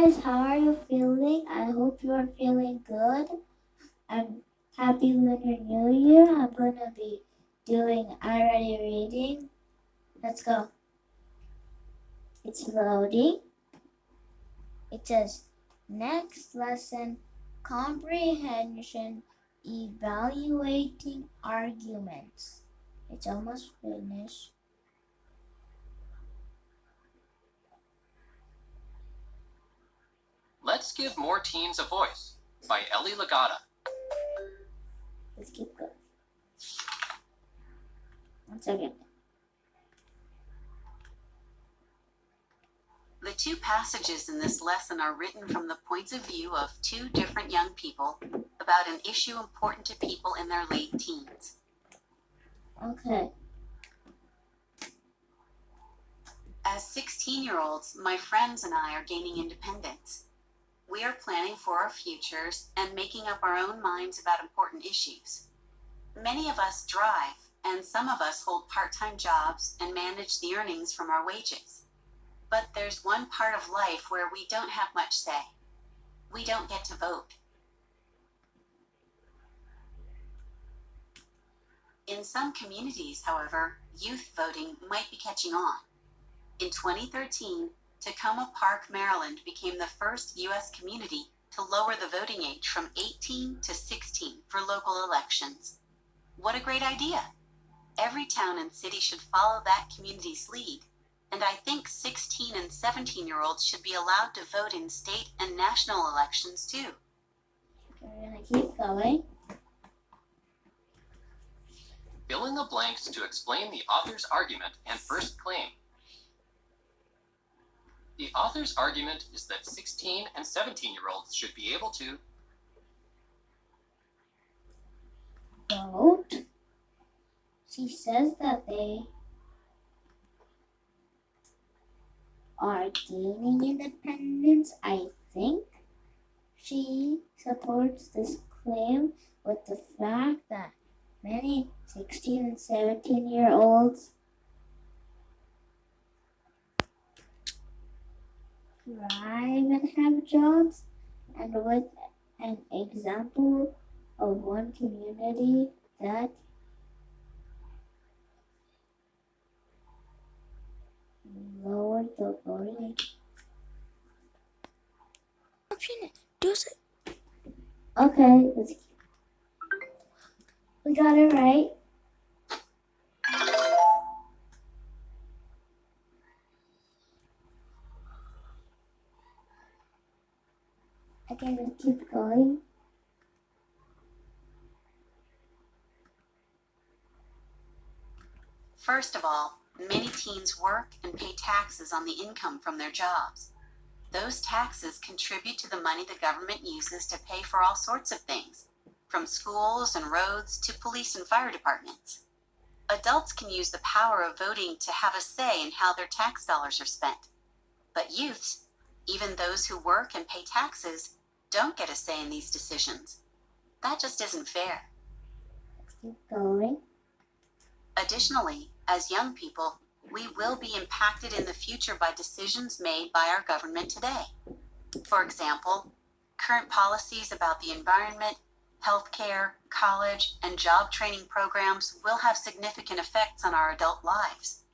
guys, how are you feeling? I hope you are feeling good. I'm happy Lunar New Year. I'm gonna be doing already reading. Let's go. It's loading. It says next lesson comprehension evaluating arguments. It's almost finished. Let's Give More Teens a Voice by Ellie Lagata. Let's keep going. 1 second. The two passages in this lesson are written from the points of view of two different young people about an issue important to people in their late teens. Okay. As 16-year-olds, my friends and I are gaining independence. We are planning for our futures and making up our own minds about important issues. Many of us drive, and some of us hold part-time jobs and manage the earnings from our wages. But there's one part of life where we don't have much say. We don't get to vote. In some communities, however, youth voting might be catching on. In 2013, Tacoma Park, Maryland became the first U.S. community to lower the voting age from 18 to 16 for local elections. What a great idea! Every town and city should follow that community's lead. And I think 16 and 17-year-olds should be allowed to vote in state and national elections too. We're gonna keep going. Fill in the blanks to explain the author's argument and first claim. The author's argument is that 16 and 17-year-olds should be able to vote. She says that they are gaining independence. I think she supports this claim with the fact that many 16 and 17-year-olds thrive and have jobs, and with an example of one community that lowered the voting age. Okay, we got it right. Okay, let's keep going. First of all, many teens work and pay taxes on the income from their jobs. Those taxes contribute to the money the government uses to pay for all sorts of things, from schools and roads to police and fire departments. Adults can use the power of voting to have a say in how their tax dollars are spent. But youths, even those who work and pay taxes, don't get a say in these decisions. That just isn't fair. Let's keep going. Additionally, as young people, we will be impacted in the future by decisions made by our government today. For example, current policies about the environment, healthcare, college, and job training programs will have significant effects on our adult lives.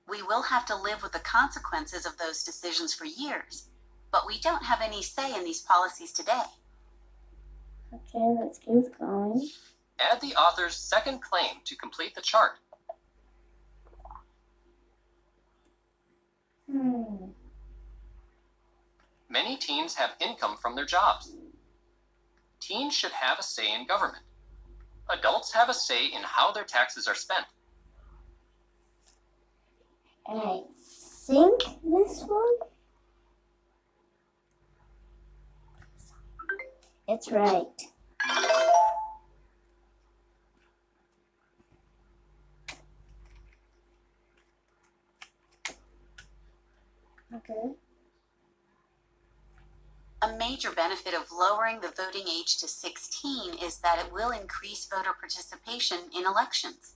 We will have to live with the consequences of those decisions for years, but we don't have any say in these policies today. Okay, let's keep going. add the author's second claim to complete the chart. Many teens have income from their jobs. Teens should have a say in government. Adults have a say in how their taxes are spent. I think this one? It's right. Okay. A major benefit of lowering the voting age to 16 is that it will increase voter participation in elections.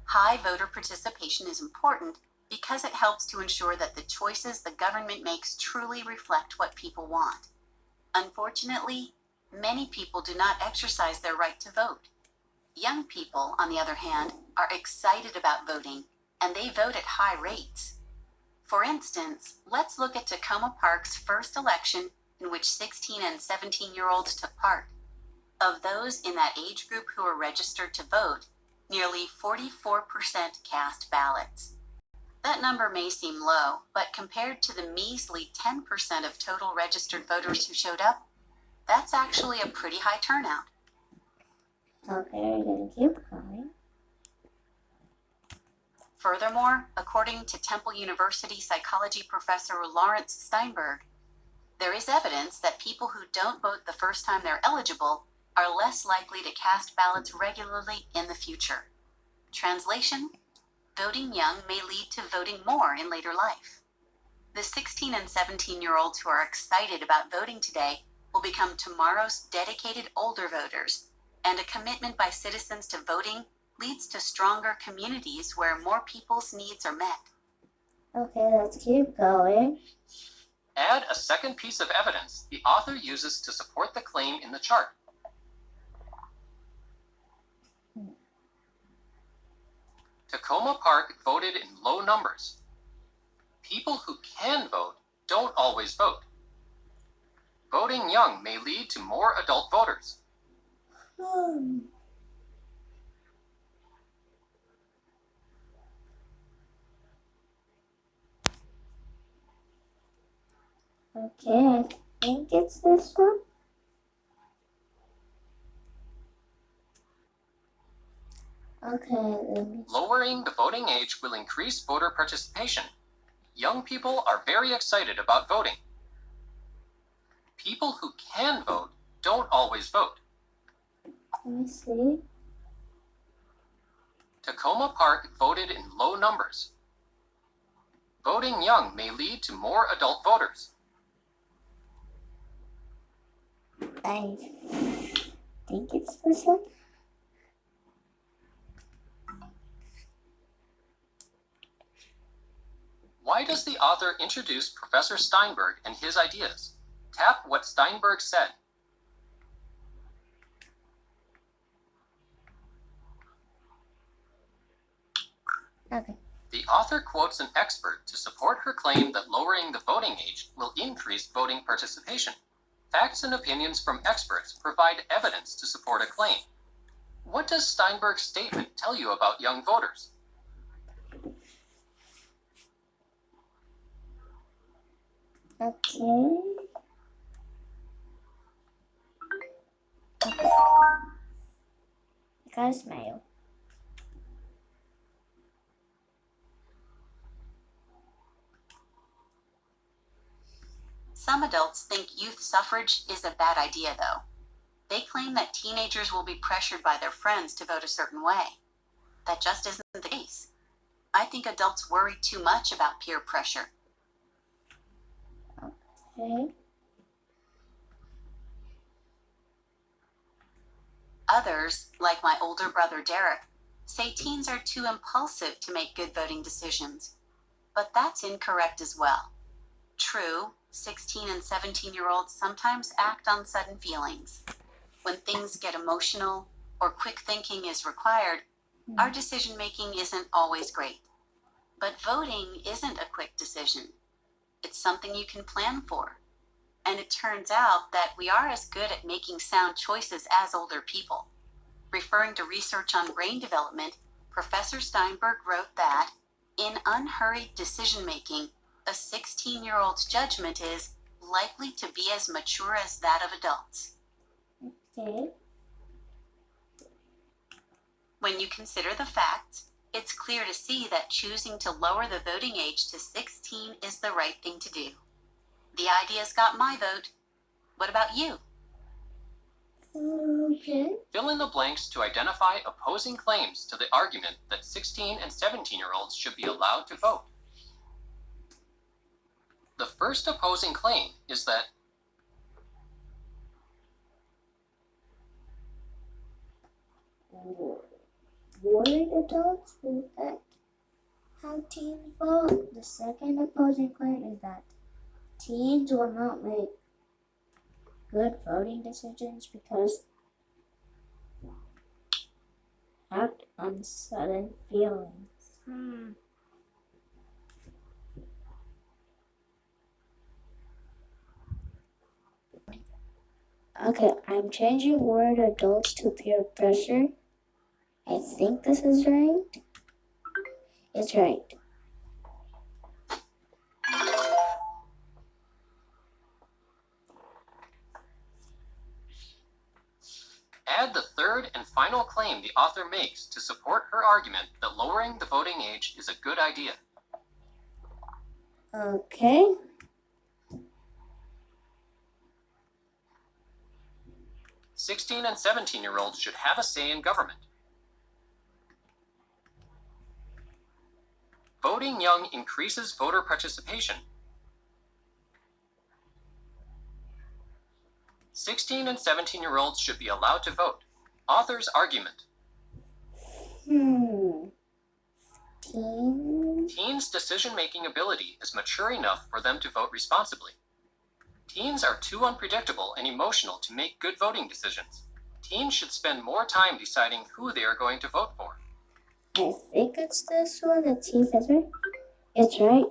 High voter participation is important because it helps to ensure that the choices the government makes truly reflect what people want. Unfortunately, many people do not exercise their right to vote. Young people, on the other hand, are excited about voting, and they vote at high rates. For instance, let's look at Tacoma Park's first election in which 16 and 17-year-olds took part. Of those in that age group who were registered to vote, nearly 44% cast ballots. That number may seem low, but compared to the measly 10% of total registered voters who showed up, that's actually a pretty high turnout. Okay, we're gonna keep going. Furthermore, according to Temple University psychology professor Lawrence Steinberg, there is evidence that people who don't vote the first time they're eligible are less likely to cast ballots regularly in the future. Translation: voting young may lead to voting more in later life. The 16 and 17-year-olds who are excited about voting today will become tomorrow's dedicated older voters, and a commitment by citizens to voting leads to stronger communities where more people's needs are met. Okay, let's keep going. Add a second piece of evidence the author uses to support the claim in the chart. Tacoma Park voted in low numbers. People who can vote don't always vote. Voting young may lead to more adult voters. Okay, I think it's this one. Okay, let me. Lowering the voting age will increase voter participation. Young people are very excited about voting. People who can vote don't always vote. Let me see. Tacoma Park voted in low numbers. Voting young may lead to more adult voters. I think it's this one. Why does the author introduce Professor Steinberg and his ideas? Tap what Steinberg said. Okay. The author quotes an expert to support her claim that lowering the voting age will increase voting participation. Facts and opinions from experts provide evidence to support a claim. What does Steinberg's statement tell you about young voters? Okay. Okay. I got a smile. Some adults think youth suffrage is a bad idea, though. They claim that teenagers will be pressured by their friends to vote a certain way. That just isn't the case. I think adults worry too much about peer pressure. Okay. Others, like my older brother Derek, say teens are too impulsive to make good voting decisions. But that's incorrect as well. True, 16 and 17-year-olds sometimes act on sudden feelings. When things get emotional or quick thinking is required, our decision making isn't always great. But voting isn't a quick decision. It's something you can plan for. And it turns out that we are as good at making sound choices as older people. Referring to research on brain development, Professor Steinberg wrote that, in unhurried decision-making, a 16-year-old's judgment is likely to be as mature as that of adults. Okay. When you consider the facts, it's clear to see that choosing to lower the voting age to 16 is the right thing to do. The idea's got my vote. What about you? Okay. Fill in the blanks to identify opposing claims to the argument that 16 and 17-year-olds should be allowed to vote. The first opposing claim is that Worried adults will how teens vote. The second opposing claim is that teens will not make good voting decisions because act on sudden feelings. Okay, I'm changing word adults to peer pressure. I think this is right. It's right. Add the third and final claim the author makes to support her argument that lowering the voting age is a good idea. Okay. "16 and 17-year-olds should have a say in government. Voting young increases voter participation. 16 and 17-year-olds should be allowed to vote. Author's argument. Teens' decision-making ability is mature enough for them to vote responsibly. Teens are too unpredictable and emotional to make good voting decisions. Teens should spend more time deciding who they are going to vote for. I think it's this one. Let's see if it's right. It's right.